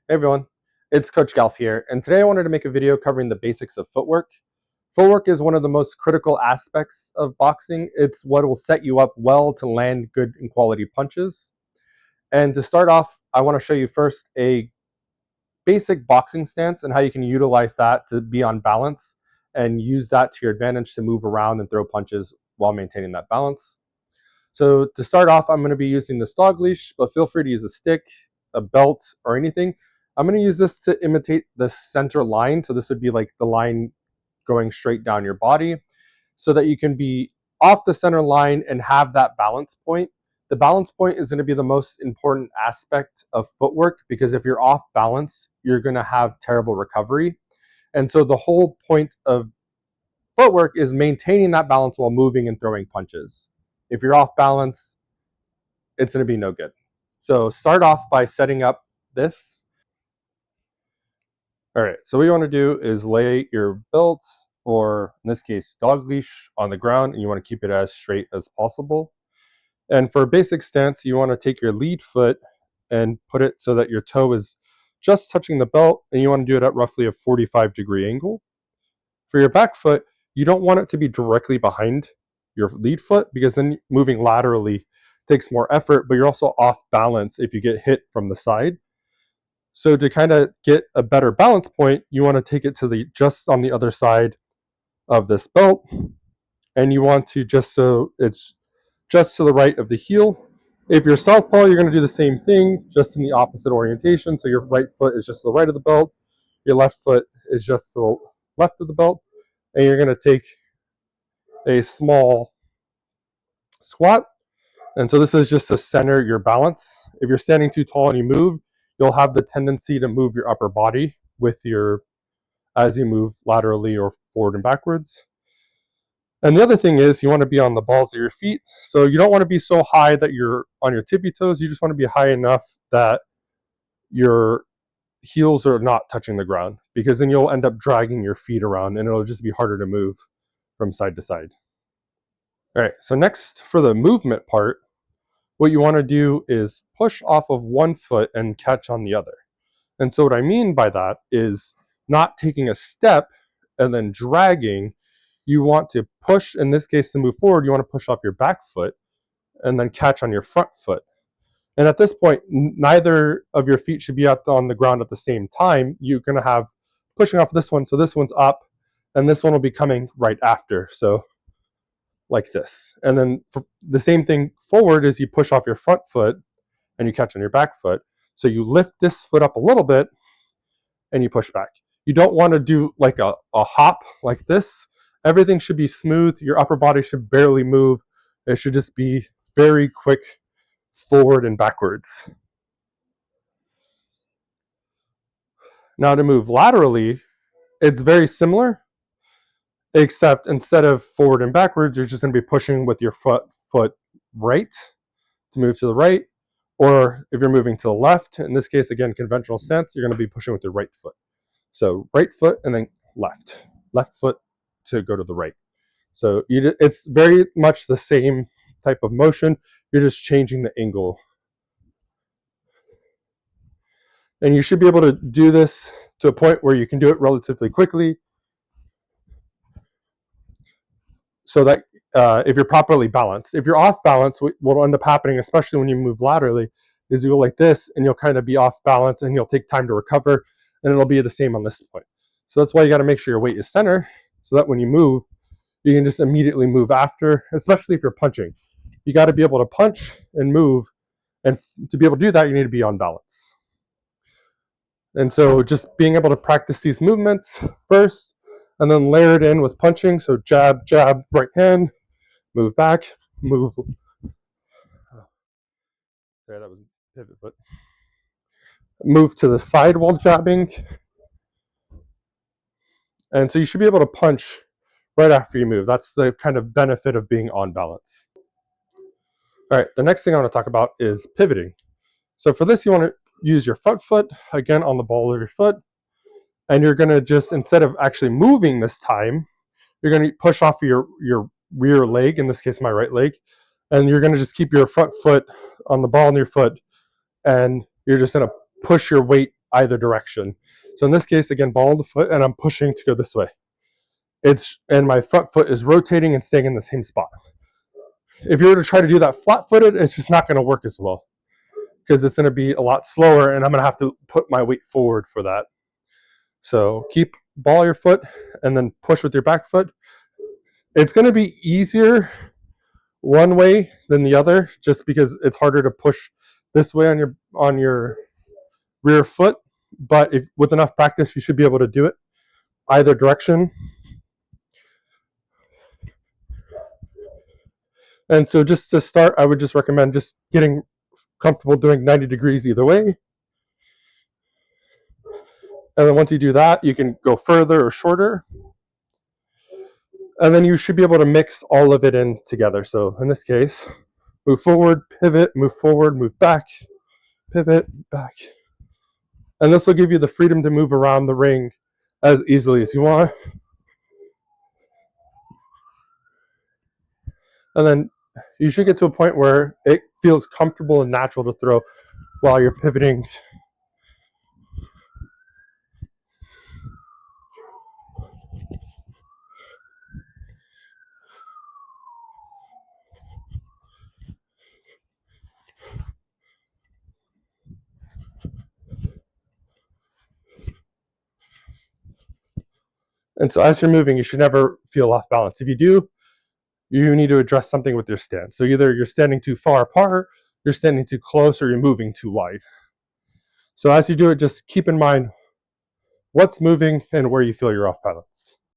Hey everyone, it's Coach Galf here, and today I wanted to make a video covering the basics of footwork. Footwork is one of the most critical aspects of boxing. It's what will set you up well to land good and quality punches. And to start off, I want to show you first a basic boxing stance and how you can utilize that to be on balance and use that to your advantage to move around and throw punches while maintaining that balance. So to start off, I'm going to be using this dog leash, but feel free to use a stick, a belt, or anything. I'm going to use this to imitate the center line. So this would be like the line going straight down your body so that you can be off the center line and have that balance point. The balance point is going to be the most important aspect of footwork because if you're off balance, you're going to have terrible recovery. And so the whole point of footwork is maintaining that balance while moving and throwing punches. If you're off balance, it's going to be no good. So start off by setting up this. All right, so what you want to do is lay your belt, or in this case, dog leash, on the ground, and you want to keep it as straight as possible. And for a basic stance, you want to take your lead foot and put it so that your toe is just touching the belt, and you want to do it at roughly a 45-degree angle. For your back foot, you don't want it to be directly behind your lead foot because then moving laterally takes more effort, but you're also off balance if you get hit from the side. So to kind of get a better balance point, you want to take it to the just on the other side of this belt, and you want to just so it's just to the right of the heel. If you're southpaw, you're going to do the same thing, just in the opposite orientation. So your right foot is just to the right of the belt, your left foot is just to the left of the belt, and you're going to take a small squat. And so this is just to center your balance. If you're standing too tall and you move, you'll have the tendency to move your upper body with your as you move laterally or forward and backwards. And the other thing is you want to be on the balls of your feet. So you don't want to be so high that you're on your tippy toes. You just want to be high enough that your heels are not touching the ground, because then you'll end up dragging your feet around and it'll just be harder to move from side to side. All right, so next for the movement part, what you want to do is push off of one foot and catch on the other. And so what I mean by that is not taking a step and then dragging. You want to push, in this case to move forward, you want to push off your back foot and then catch on your front foot. And at this point, neither of your feet should be out on the ground at the same time. You're going to have pushing off this one, so this one's up, and this one will be coming right after. So like this. And then the same thing forward is you push off your front foot and you catch on your back foot. So you lift this foot up a little bit and you push back. You don't want to do like a hop like this. Everything should be smooth. Your upper body should barely move. It should just be very quick forward and backwards. Now to move laterally, it's very similar, except instead of forward and backwards, you're just going to be pushing with your foot right to move to the right. Or if you're moving to the left, in this case, again, conventional stance, you're going to be pushing with your right foot. So right foot and then left foot to go to the right. So it's very much the same type of motion. You're just changing the angle. And you should be able to do this to a point where you can do it relatively quickly, so that if you're properly balanced. If you're off balance, what will end up happening, especially when you move laterally, is you go like this and you'll kind of be off balance and you'll take time to recover, and it'll be the same on this point. So that's why you got to make sure your weight is center, so that when you move, you can just immediately move after, especially if you're punching. You got to be able to punch and move, and to be able to do that, you need to be on balance. And so just being able to practice these movements first, and then layer it in with punching. So jab, jab, right hand, move back, move. There, that was pivot foot. Move to the side while jabbing. And so you should be able to punch right after you move. That's the kind of benefit of being on balance. All right, the next thing I want to talk about is pivoting. So for this, you want to use your front foot, again, on the ball of your foot. And you're going to just, instead of actually moving this time, you're going to push off your rear leg, in this case, my right leg. And you're going to just keep your front foot on the ball of your foot. And you're just going to push your weight either direction. So in this case, again, ball on the foot, and I'm pushing to go this way. And my front foot is rotating and staying in the same spot. If you were to try to do that flat-footed, it's just not going to work as well because it's going to be a lot slower, and I'm going to have to put my weight forward for that. So keep ball your foot and then push with your back foot. It's going to be easier one way than the other just because it's harder to push this way on your rear foot, but with enough practice you should be able to do it either direction. And so just to start, I would just recommend just getting comfortable doing 90 degrees either way. And then once you do that, you can go further or shorter. And then you should be able to mix all of it in together. So in this case, move forward, pivot, move forward, move back, pivot, back. And this will give you the freedom to move around the ring as easily as you want. And then you should get to a point where it feels comfortable and natural to throw while you're pivoting. And so as you're moving, you should never feel off balance. If you do, you need to address something with your stance. So either you're standing too far apart, you're standing too close, or you're moving too wide. So as you do it, just keep in mind what's moving and where you feel you're off balance.